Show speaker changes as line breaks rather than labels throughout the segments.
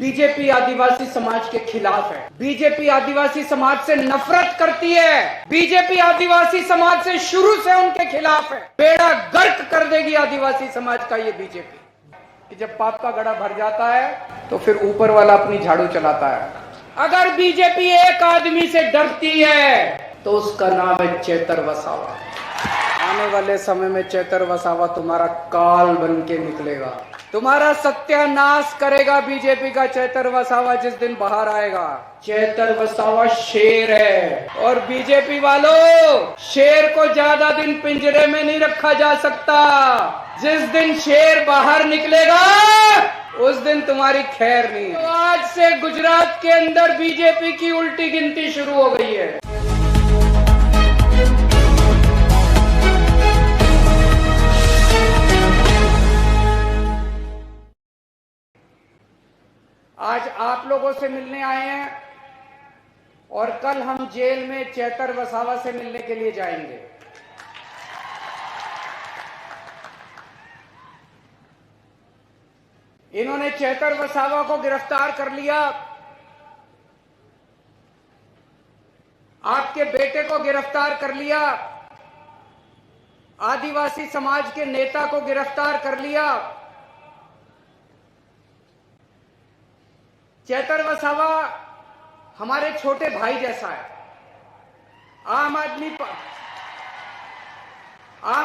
BJP आदिवासी समाज के खिलाफ है। बीजेपी आदिवासी समाज से नफरत करती है। बीजेपी आदिवासी समाज से शुरू से उनके खिलाफ है। बेड़ा गर्क कर देगी आदिवासी समाज का ये बीजेपी। कि जब पाप का गड़ा भर जाता है तो फिर ऊपर वाला अपनी झाड़ू चलाता है। अगर बीजेपी एक आदमी से डरती है तो उसका नाम है चेतर वसावा। आने वाले समय में चेतर वसावा तुम्हारा काल बन के निकलेगा, तुम्हारा सत्यानाश करेगा बीजेपी का चेतर वसावा जिस दिन बाहर आएगा। चेतर वसावा शेर है और बीजेपी वालों, शेर को ज्यादा दिन पिंजरे में नहीं रखा जा सकता। जिस दिन शेर बाहर निकलेगा उस दिन तुम्हारी खैर नहीं है। तो आज से गुजरात के अंदर बीजेपी की उल्टी गिनती शुरू हो गई है। आज आप लोगों से मिलने आए हैं और कल हम जेल में चेतर वसावा से मिलने के लिए जाएंगे। इन्होंने चेतर वसावा को गिरफ्तार कर लिया, आपके बेटे को गिरफ्तार कर लिया, आदिवासी समाज के नेता को गिरफ्तार कर लिया। चेतर वसावा हमारे छोटे भाई जैसा है। आम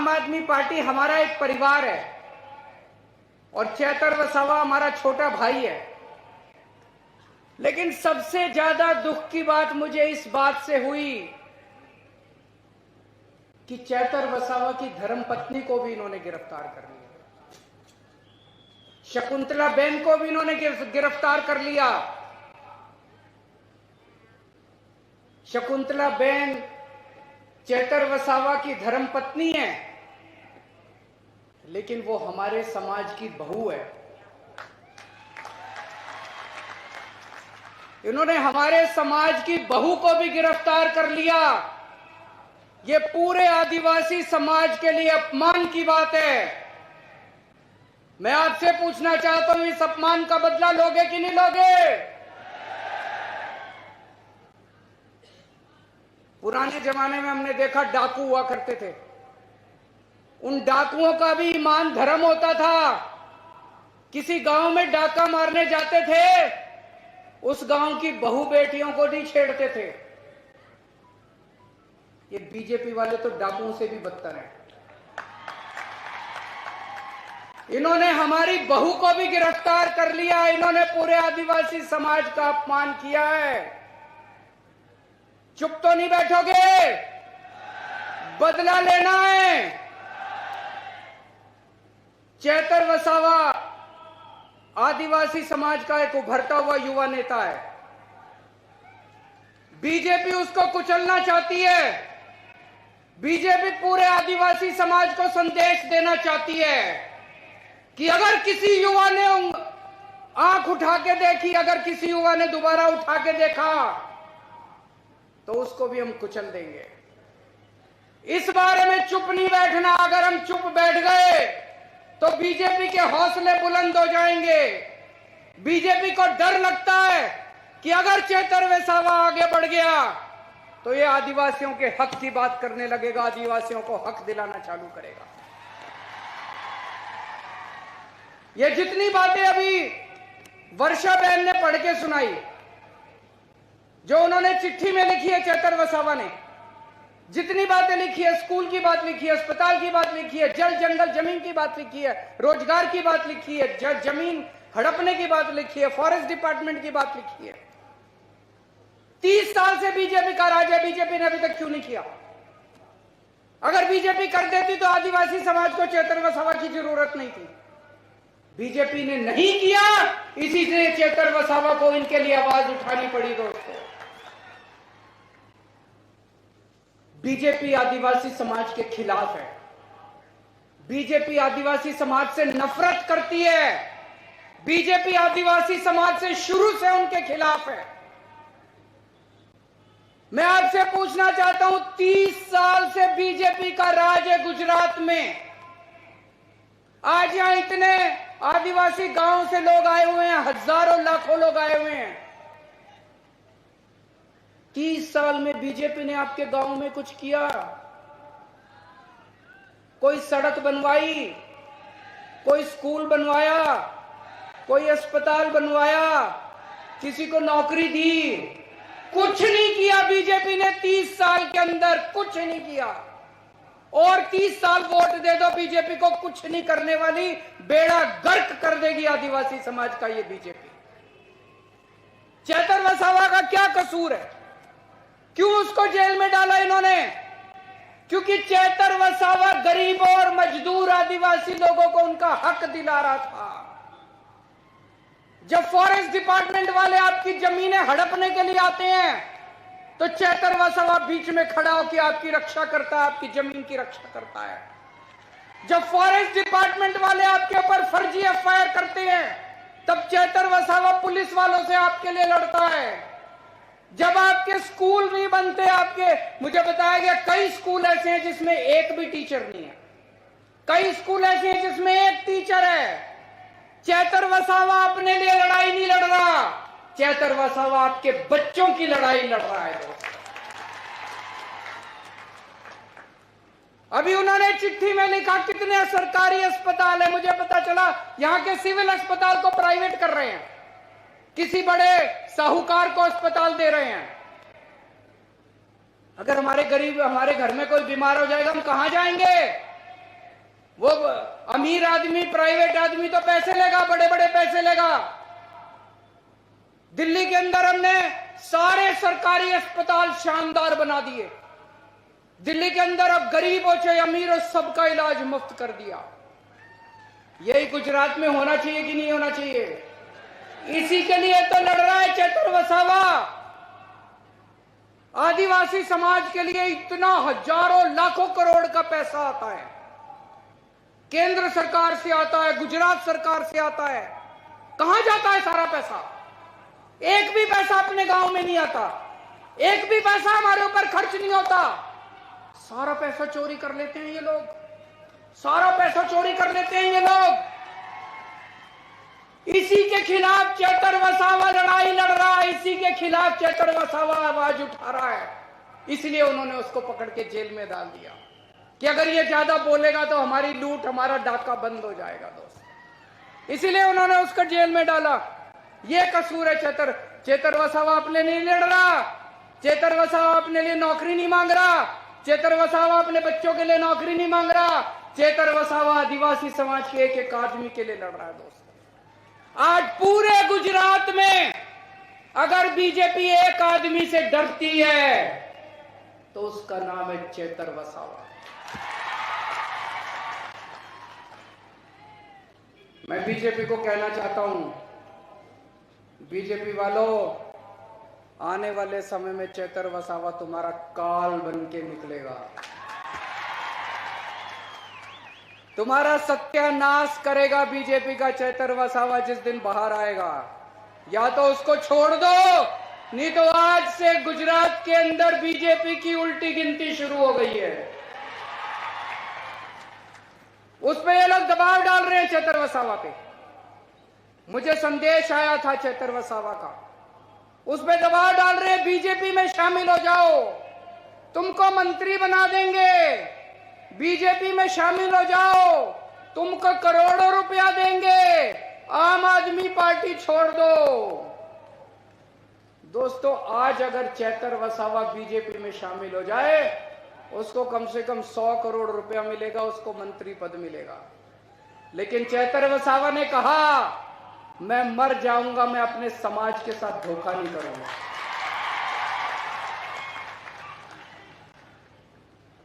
आदमी पार्टी हमारा एक परिवार है और चेतर वसावा हमारा छोटा भाई है। लेकिन सबसे ज्यादा दुख की बात मुझे इस बात से हुई कि चेतर वसावा की धर्मपत्नी को भी इन्होंने गिरफ्तार कर लिया। शकुंतला बेन को भी इन्होंने गिरफ्तार कर लिया। शकुंतला बेन चेतर वसावा की धर्मपत्नी है, लेकिन वो हमारे समाज की बहू है। इन्होंने हमारे समाज की बहू को भी गिरफ्तार कर लिया। ये पूरे आदिवासी समाज के लिए अपमान की बात है। मैं आपसे पूछना चाहता हूं, इस अपमान का बदला लोगे कि नहीं लोगे? पुराने जमाने में हमने देखा डाकू हुआ करते थे। उन डाकुओं का भी ईमान धर्म होता था। किसी गांव में डाका मारने जाते थे, उस गांव की बहू बेटियों को नहीं छेड़ते थे। ये बीजेपी वाले तो डाकुओं से भी बदतर हैं। इन्होंने हमारी बहू को भी गिरफ्तार कर लिया। इन्होंने पूरे आदिवासी समाज का अपमान किया है। चुप तो नहीं बैठोगे? बदला लेना है। चेतर वसावा आदिवासी समाज का एक उभरता हुआ युवा नेता है। बीजेपी उसको कुचलना चाहती है। बीजेपी पूरे आदिवासी समाज को संदेश देना चाहती है कि अगर किसी युवा ने आंख उठा के देखी, अगर किसी युवा ने दोबारा उठा के देखा तो उसको भी हम कुचल देंगे। इस बारे में चुप नहीं बैठना। अगर हम चुप बैठ गए तो बीजेपी के हौसले बुलंद हो जाएंगे। बीजेपी को डर लगता है कि अगर चेतर वसावा आगे बढ़ गया तो ये आदिवासियों के हक की बात करने लगेगा, आदिवासियों को हक दिलाना चालू करेगा। ये जितनी बातें अभी वर्षा बहन ने पढ़ के सुनाई, जो उन्होंने चिट्ठी में लिखी है चेतर वसावा ने, जितनी बातें लिखी है, स्कूल की बात लिखी है, अस्पताल की बात लिखी है, जल जंगल जमीन की बात लिखी है, रोजगार की बात लिखी है, जमीन हड़पने की बात लिखी है, फॉरेस्ट डिपार्टमेंट की बात लिखी है। 30 साल से बीजेपी का राज है, बीजेपी ने अभी तक क्यों नहीं किया? अगर बीजेपी कर देती तो आदिवासी समाज को चेतर वसावा की जरूरत नहीं थी। बीजेपी ने नहीं किया, इसी से चेतर वसावा को इनके लिए आवाज उठानी पड़ी। दोस्तों, बीजेपी आदिवासी समाज के खिलाफ है। बीजेपी आदिवासी समाज से नफरत करती है। बीजेपी आदिवासी समाज से शुरू से उनके खिलाफ है। मैं आपसे पूछना चाहता हूं, 30 साल से बीजेपी का राज है गुजरात में। आज यहां इतने आदिवासी गांव से लोग आए हुए हैं, हजारों लाखों लोग आए हुए हैं। 30 साल में बीजेपी ने आपके गांव में कुछ किया? कोई सड़क बनवाई, कोई स्कूल बनवाया, कोई अस्पताल बनवाया, किसी को नौकरी दी? कुछ नहीं किया बीजेपी ने 30 साल के अंदर, कुछ नहीं किया। और 30 साल वोट दे दो बीजेपी को, कुछ नहीं करने वाली, बेड़ा गर्क कर देगी आदिवासी समाज का ये बीजेपी। चेतर वसावा का क्या कसूर है? क्यों उसको जेल में डाला इन्होंने? क्योंकि चेतर वसावा गरीबों और मजदूर आदिवासी लोगों को उनका हक दिला रहा था। जब फॉरेस्ट डिपार्टमेंट वाले आपकी जमीनें हड़पने के लिए आते हैं तो चेतर वसावा बीच में खड़ा होकर आपकी रक्षा करता है, आपकी जमीन की रक्षा करता है। जब फॉरेस्ट डिपार्टमेंट वाले आपके ऊपर फर्जी एफआईआर करते हैं तब चेतर वसावा पुलिस वालों से आपके लिए लड़ता है। जब आपके स्कूल नहीं बनते, आपके, मुझे बताया गया कई स्कूल ऐसे हैं जिसमें एक भी टीचर नहीं है, कई स्कूल ऐसे हैं जिसमें एक टीचर है। चेतर वसावा अपने लिए लड़ाई नहीं लड़ रहा, चेतर वसावा आपके बच्चों की लड़ाई लड़ रहा है दोस्तों। अभी उन्होंने चिट्ठी में लिखा कितने सरकारी अस्पताल है, मुझे पता चला यहां के सिविल अस्पताल को प्राइवेट कर रहे हैं, किसी बड़े साहूकार को अस्पताल दे रहे हैं। अगर हमारे गरीब, हमारे घर में कोई बीमार हो जाएगा, हम कहां जाएंगे? वो अमीर आदमी, प्राइवेट आदमी तो पैसे लेगा, बड़े बड़े पैसे लेगा। दिल्ली के अंदर हमने सारे सरकारी अस्पताल शानदार बना दिए। दिल्ली के अंदर अब गरीब हो चाहे अमीर हो, सबका इलाज मुफ्त कर दिया। यही गुजरात में होना चाहिए कि नहीं होना चाहिए? इसी के लिए तो लड़ रहा है चेतर वसावा। आदिवासी समाज के लिए इतना हजारों लाखों करोड़ का पैसा आता है, केंद्र सरकार से आता है, गुजरात सरकार से आता है। कहां जाता है सारा पैसा? एक भी पैसा अपने गांव में नहीं आता, एक भी पैसा हमारे ऊपर खर्च नहीं होता। सारा पैसा चोरी कर लेते हैं ये लोग, सारा पैसा चोरी कर लेते हैं ये लोग। इसी के खिलाफ चेतर वसावा लड़ाई लड़ रहा है, इसी के खिलाफ चेतर वसावा आवाज उठा रहा है। इसलिए उन्होंने उसको पकड़ के जेल में डाल दिया कि अगर ये ज्यादा बोलेगा तो हमारी लूट, हमारा डाका बंद हो जाएगा दोस्त। इसीलिए उन्होंने उसको जेल में डाला। ये कसूर है चेतर वसावा अपने लिए लड़ रहा, चेतर वसावा अपने लिए नौकरी नहीं मांग रहा, चेतर वसावा अपने बच्चों के लिए नौकरी नहीं मांग रहा, चेतर वसावा आदिवासी समाज के एक एक आदमी के लिए लड़ रहा है दोस्त। आज पूरे गुजरात में अगर बीजेपी एक आदमी से डरती है तो उसका नाम है चेतर वसावा। मैं बीजेपी को कहना चाहता हूं, बीजेपी वालों, आने वाले समय में चेतर वसावा तुम्हारा काल बन के निकलेगा, तुम्हारा सत्यानाश करेगा बीजेपी का चेतर वसावा जिस दिन बाहर आएगा। या तो उसको छोड़ दो, नहीं तो आज से गुजरात के अंदर बीजेपी की उल्टी गिनती शुरू हो गई है। उस पे ये लोग दबाव डाल रहे हैं चेतर वसावा पे। मुझे संदेश आया था चेतर वसावा का, उस पे दबाव डाल रहे हैं बीजेपी में शामिल हो जाओ, तुमको मंत्री बना देंगे, बीजेपी में शामिल हो जाओ, तुमको करोड़ों रुपया देंगे, आम आदमी पार्टी छोड़ दो। दोस्तों, आज अगर चेतर वसावा बीजेपी में शामिल हो जाए, उसको कम से कम 100 करोड़ रुपया मिलेगा, उसको मंत्री पद मिलेगा। लेकिन चेतर वसावा ने कहा मैं मर जाऊंगा, मैं अपने समाज के साथ धोखा नहीं करूंगा।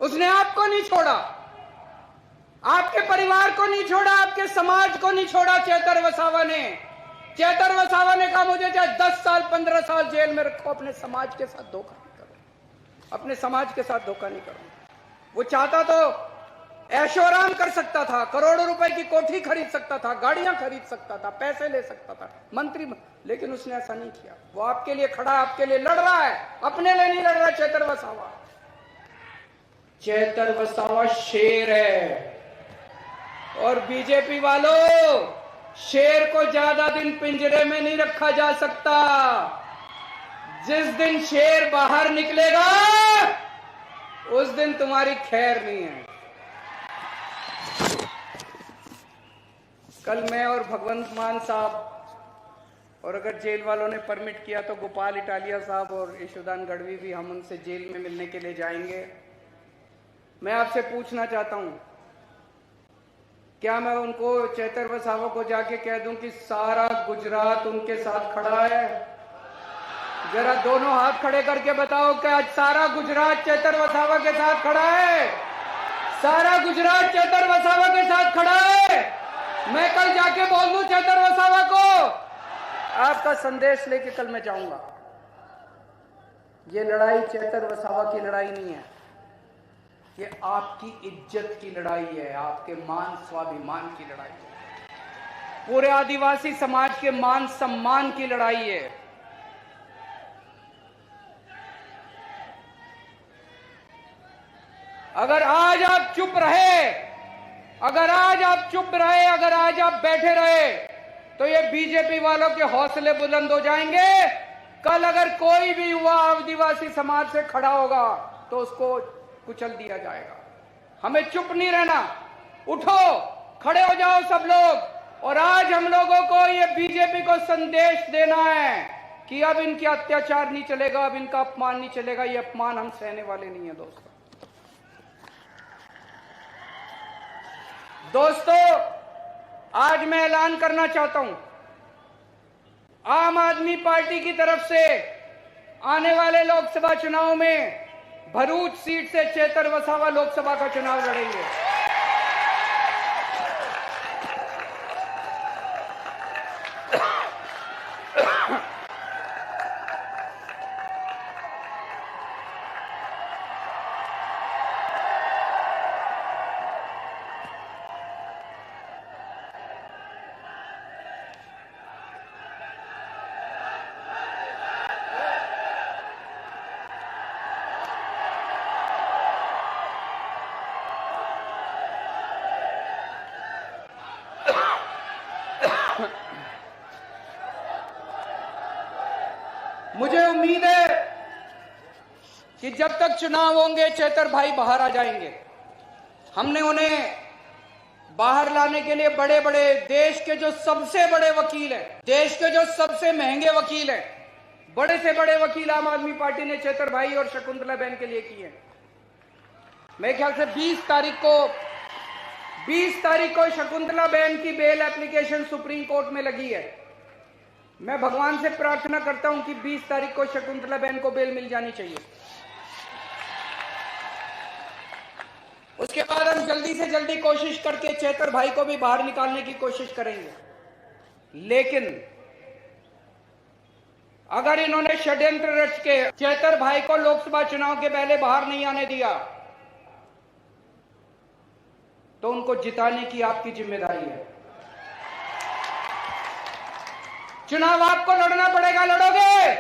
उसने आपको नहीं छोड़ा, आपके परिवार को नहीं छोड़ा, आपके समाज को नहीं छोड़ा। चेतर वसावा ने कहा मुझे चाहे 10 साल 15 साल जेल में रखो, अपने समाज के साथ धोखा नहीं करूं, अपने समाज के साथ धोखा नहीं करूं। वो चाहता तो ऐशो आराम कर सकता था, करोड़ों रुपए की कोठी खरीद सकता था, गाड़ियां खरीद सकता था, पैसे ले सकता था, मंत्री, लेकिन उसने ऐसा नहीं किया। वो आपके लिए खड़ा, आपके लिए लड़ रहा है, अपने लिए नहीं लड़ रहा। चेतर वसावा शेर है। और बीजेपी वालों, शेर को ज्यादा दिन पिंजरे में नहीं रखा जा सकता। जिस दिन शेर बाहर निकलेगा उस दिन तुम्हारी खैर नहीं है। कल मैं और भगवंत मान साहब, और अगर जेल वालों ने परमिट किया तो गोपाल इटालिया साहब और यशोदान गढ़वी भी, हम उनसे जेल में मिलने के लिए जाएंगे। मैं आपसे पूछना चाहता हूं, क्या मैं उनको चेतर वसावा को जाके कह दूं कि सारा गुजरात उनके साथ खड़ा है? जरा दोनों हाथ खड़े करके बताओ कि आज सारा गुजरात चेतर वसावा के साथ खड़ा है? सारा गुजरात चेतर वसावा के साथ खड़ा है? मैं कल जाके बोल दूं चेतर वसावा को? आपका संदेश लेके कल मैं जाऊंगा। ये लड़ाई चेतर वसावा की लड़ाई नहीं है, ये आपकी इज्जत की लड़ाई है, आपके मान स्वाभिमान की लड़ाई है, पूरे आदिवासी समाज के मान सम्मान की लड़ाई है। अगर आज आप चुप रहे, अगर आज आप चुप रहे, अगर आज आप बैठे रहे, तो ये बीजेपी वालों के हौसले बुलंद हो जाएंगे। कल अगर कोई भी युवा आदिवासी समाज से खड़ा होगा तो उसको कुचल दिया जाएगा। हमें चुप नहीं रहना, उठो, खड़े हो जाओ सब लोग। और आज हम लोगों को ये बीजेपी को संदेश देना है कि अब इनके अत्याचार नहीं चलेगा, अब इनका अपमान नहीं चलेगा। ये अपमान हम सहने वाले नहीं है दोस्तों, आज मैं ऐलान करना चाहता हूं, आम आदमी पार्टी की तरफ से आने वाले लोकसभा चुनाव में भरूच सीट से चेतर वसावा लोकसभा का चुनाव लड़ेंगे। मुझे उम्मीद है कि जब तक चुनाव होंगे चेतर भाई बाहर आ जाएंगे। हमने उन्हें बाहर लाने के लिए बड़े बड़े, देश के जो सबसे बड़े वकील हैं, देश के जो सबसे महंगे वकील हैं, बड़े से बड़े वकील आम आदमी पार्टी ने चेतर भाई और शकुंतला बहन के लिए किए। मेरे ख्याल से 20 तारीख को शकुंतला बहन की बेल एप्लीकेशन सुप्रीम कोर्ट में लगी है। मैं भगवान से प्रार्थना करता हूं कि 20 तारीख को शकुंतला बहन को बेल मिल जानी चाहिए। उसके बाद हम जल्दी से जल्दी कोशिश करके चेतर भाई को भी बाहर निकालने की कोशिश करेंगे। लेकिन अगर इन्होंने षड्यंत्र रच के चेतर भाई को लोकसभा चुनाव के पहले बाहर नहीं आने दिया तो उनको जिताने की आपकी जिम्मेदारी है। चुनाव आपको लड़ना पड़ेगा, लड़ोगे?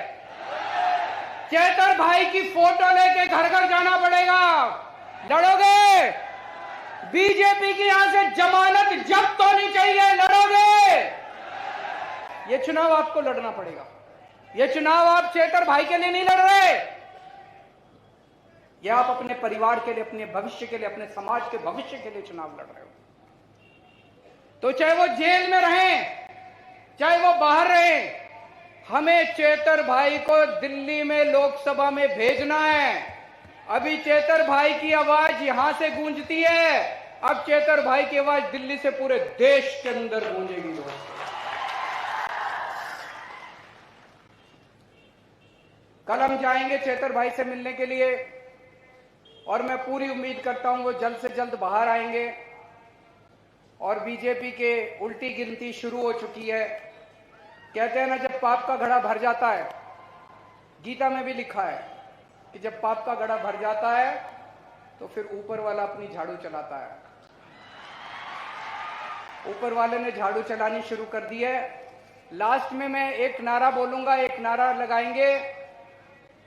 चेतर भाई की फोटो लेके घर घर जाना पड़ेगा, लड़ोगे? बीजेपी की यहां से जमानत जब्त होनी चाहिए, लड़ोगे? ये चुनाव आपको लड़ना पड़ेगा। ये चुनाव आप चेतर भाई के लिए नहीं लड़ रहे, ये आप अपने परिवार के लिए, अपने भविष्य के लिए, अपने समाज के भविष्य के लिए चुनाव लड़ रहे हो। तो चाहे वो जेल में रहें, चाहे वो बाहर रहें, हमें चेतर भाई को दिल्ली में लोकसभा में भेजना है। अभी चेतर भाई की आवाज यहां से गूंजती है, अब चेतर भाई की आवाज दिल्ली से पूरे देश के अंदर गूंजेगी। कल हम जाएंगे चेतर भाई से मिलने के लिए और मैं पूरी उम्मीद करता हूं वो जल्द से जल्द बाहर आएंगे। और बीजेपी के उल्टी गिनती शुरू हो चुकी है। कहते हैं ना, जब पाप का घड़ा भर जाता है, गीता में भी लिखा है कि जब पाप का घड़ा भर जाता है तो फिर ऊपर वाला अपनी झाड़ू चलाता है। ऊपर वाले ने झाड़ू चलानी शुरू कर दी है। लास्ट में मैं एक नारा बोलूंगा, एक नारा लगाएंगे।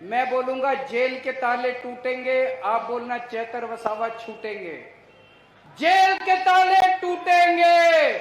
मैं बोलूंगा जेल के ताले टूटेंगे, आप बोलना चेतर वसावा छूटेंगे। जेल के ताले टूटेंगे,